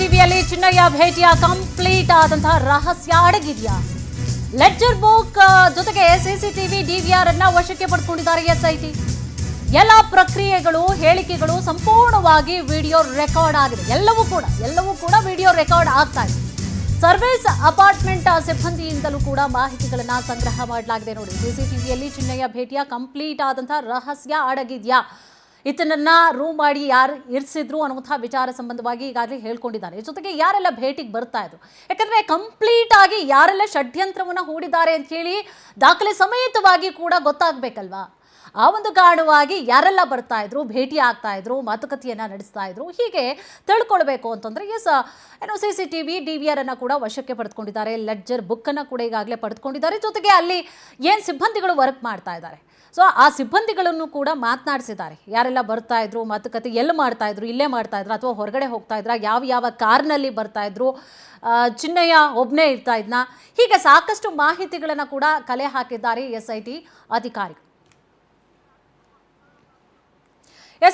ಸಿಸಿಟಿವಿಯಲ್ಲಿ ಚಿನ್ನಯ್ಯ ಭೇಟಿಯ ಕಂಪ್ಲೀಟ್ ಆದಂತಹ ರಹಸ್ಯ ಅಡಗಿದೆಯಾ? ಲೆಡ್ಜರ್ ಬುಕ್ ಜೊತೆಗೆ ಸಿಸಿಟಿವಿ ಡಿವಿಆರ್ ಅನ್ನ ವಶಕ್ಕೆ ಪಡೆದುಕೊಂಡಿದ್ದಾರೆ ಎಸ್ಐಟಿ. ಎಲ್ಲ ಪ್ರಕ್ರಿಯೆಗಳು ಹೇಳಿಕೆಗಳು ಸಂಪೂರ್ಣವಾಗಿ ವಿಡಿಯೋ ರೆಕಾರ್ಡ್ ಆಗಿದೆ. ಎಲ್ಲವೂ ಕೂಡ ವಿಡಿಯೋ ರೆಕಾರ್ಡ್ ಆಗ್ತಾ ಇದೆ. ಸರ್ವಿಸ್ ಅಪಾರ್ಟ್ಮೆಂಟ್ ಸಿಬ್ಬಂದಿಯಿಂದಲೂ ಕೂಡ ಮಾಹಿತಿಗಳನ್ನ ಸಂಗ್ರಹ ಮಾಡಲಾಗಿದೆ. ನೋಡಿ, ಸಿಸಿಟಿವಿಯಲ್ಲಿ ಚಿನ್ನಯ್ಯ ಭೇಟಿಯ ಕಂಪ್ಲೀಟ್ ಆದಂತಹ ರಹಸ್ಯ ಅಡಗಿದೆಯಾ? ಇದನ್ನ ರೂಮ್ ಮಾಡಿ ಯಾರು ಇರಿಸಿದ್ರು ಅನ್ನುವಂಥ ವಿಚಾರ ಸಂಬಂಧವಾಗಿ ಈಗಾಗಲೇ ಹೇಳ್ಕೊಂಡಿದ್ದಾರೆ. ಜೊತೆಗೆ ಯಾರೆಲ್ಲ ಭೇಟಿಗೆ ಬರ್ತಾ ಇದ್ರು, ಯಾಕಂದ್ರೆ ಕಂಪ್ಲೀಟ್ ಆಗಿ ಯಾರೆಲ್ಲ ಷಡ್ಯಂತ್ರವನ್ನ ಹೂಡಿದ್ದಾರೆ ಅಂತ ಹೇಳಿ ದಾಖಲೆ ಸಮೇತವಾಗಿ ಕೂಡ ಗೊತ್ತಾಗಬೇಕಲ್ವಾ? ಆ ಒಂದು ಕಾರಣವಾಗಿ ಯಾರೆಲ್ಲ ಬರ್ತಾ ಇದ್ರು, ಭೇಟಿ ಆಗ್ತಾ ಇದ್ರು, ಮಾತುಕತೆಯನ್ನ ನಡೆಸ್ತಾ ಇದ್ರು, ಹೀಗೆ ತಿಳ್ಕೊಳ್ಬೇಕು ಅಂತಂದ್ರೆ ಸಿಸಿಟಿವಿ ಡಿವಿಆರ್ ಅನ್ನ ಕೂಡ ವಶಕ್ಕೆ ಪಡೆದುಕೊಂಡಿದ್ದಾರೆ. ಲೆಡ್ಜರ್ ಬುಕ್ ಅನ್ನ ಕೂಡ ಈಗಾಗಲೇ ಪಡೆದುಕೊಂಡಿದ್ದಾರೆ. ಜೊತೆಗೆ ಅಲ್ಲಿ ಏನ್ ಸಿಬ್ಬಂದಿಗಳು ವರ್ಕ್ ಮಾಡ್ತಾ ಇದ್ದಾರೆ, ಸೊ ಆ ಸಿಬ್ಬಂದಿಗಳನ್ನು ಕೂಡ ಮಾತನಾಡಿಸಿದ್ದಾರೆ. ಯಾರೆಲ್ಲ ಬರ್ತಾ ಇದ್ರು, ಮಾತುಕತೆ ಎಲ್ಲಿ ಮಾಡ್ತಾ ಇದ್ರು, ಇಲ್ಲೇ ಮಾಡ್ತಾ ಇದ್ರು ಅಥವಾ ಹೊರಗಡೆ ಹೋಗ್ತಾ ಇದ್ರ, ಯಾವ ಕಾರ್ನಲ್ಲಿ ಬರ್ತಾ ಇದ್ರು, ಚಿನ್ನಯ್ಯ ಒಬ್ಬನೇ ಇರ್ತಾ ಇದ್ನ, ಹೀಗೆ ಸಾಕಷ್ಟು ಮಾಹಿತಿಗಳನ್ನು ಕೂಡ ಕಲೆ ಹಾಕಿದ್ದಾರೆ ಎಸ್ಐಟಿ ಅಧಿಕಾರಿಗಳು.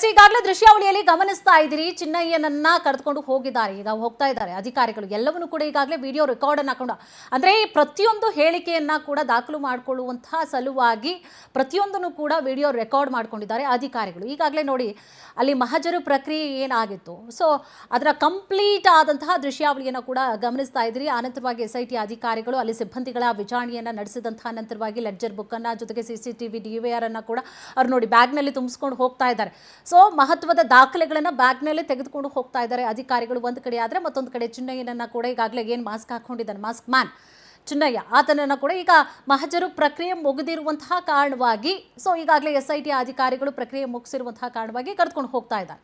ಈಗಾಗಲೇ ದೃಶ್ಯಾವಳಿಯಲ್ಲಿ ಗಮನಿಸ್ತಾ ಇದ್ದೀರಿ, ಚಿನ್ನಯ್ಯನನ್ನ ಕರೆದುಕೊಂಡು ಹೋಗಿದ್ದಾರೆ, ಈಗ ಹೋಗ್ತಾ ಇದ್ದಾರೆ ಅಧಿಕಾರಿಗಳು. ಎಲ್ಲವನ್ನೂ ಕೂಡ ಈಗಾಗಲೇ ವಿಡಿಯೋ ರೆಕಾರ್ಡ್ ಅನ್ನು ಹಾಕೊಂಡು, ಅಂದರೆ ಪ್ರತಿಯೊಂದು ಹೇಳಿಕೆಯನ್ನ ಕೂಡ ದಾಖಲು ಮಾಡಿಕೊಳ್ಳುವಂತಹ ಸಲುವಾಗಿ ಪ್ರತಿಯೊಂದನ್ನು ಕೂಡ ವಿಡಿಯೋ ರೆಕಾರ್ಡ್ ಮಾಡ್ಕೊಂಡಿದ್ದಾರೆ ಅಧಿಕಾರಿಗಳು. ಈಗಾಗಲೇ ನೋಡಿ, ಅಲ್ಲಿ ಮಹಜರು ಪ್ರಕ್ರಿಯೆ ಏನಾಗಿತ್ತು, ಸೊ ಅದರ ಕಂಪ್ಲೀಟ್ ಆದಂತಹ ದೃಶ್ಯಾವಳಿಯನ್ನು ಕೂಡ ಗಮನಿಸ್ತಾ ಇದ್ದೀರಿ. ಆನಂತರವಾಗಿ ಎಸ್ಐಟಿ ಅಧಿಕಾರಿಗಳು ಅಲ್ಲಿ ಸಿಬ್ಬಂದಿಗಳ ವಿಚಾರಣೆಯನ್ನು ನಡೆಸಿದಂತಹ ನಂತರವಾಗಿ ಲೆಡ್ಜರ್ ಬುಕ್ ಅನ್ನ ಜೊತೆಗೆ ಸಿಸಿಟಿವಿ ಡಿವಿಆರ್ ಅನ್ನ ಕೂಡ ಅವ್ರು ನೋಡಿ ಬ್ಯಾಗ್ನಲ್ಲಿ ತುಂಬಿಸ್ಕೊಂಡು ಹೋಗ್ತಾ ಇದ್ದಾರೆ. ಸೊ ಮಹತ್ವದ ದಾಖಲೆಗಳನ್ನು ಬ್ಯಾಗ್ನಲ್ಲಿ ತೆಗೆದುಕೊಂಡು ಹೋಗ್ತಾ ಇದ್ದಾರೆ ಅಧಿಕಾರಿಗಳು ಒಂದು ಕಡೆ. ಆದರೆ ಮತ್ತೊಂದು ಕಡೆ ಚಿನ್ನಯ್ಯನನ್ನ ಕೂಡ ಈಗಾಗಲೇ ಏನು ಮಾಸ್ಕ್ ಹಾಕೊಂಡಿದ್ದಾನೆ, ಮಾಸ್ಕ್ ಮ್ಯಾನ್ ಚಿನ್ನಯ್ಯ, ಆತನನ್ನು ಕೂಡ ಈಗ ಮಹಜರು ಪ್ರಕ್ರಿಯೆ ಮುಗಿದಿರುವಂತಹ ಕಾರಣವಾಗಿ, ಸೊ ಈಗಾಗಲೇ ಎಸ್ಐಟಿ ಅಧಿಕಾರಿಗಳು ಪ್ರಕ್ರಿಯೆ ಮುಗಿಸಿರುವಂತಹ ಕಾರಣವಾಗಿ ಕರೆದುಕೊಂಡು ಹೋಗ್ತಾ ಇದ್ದಾರೆ.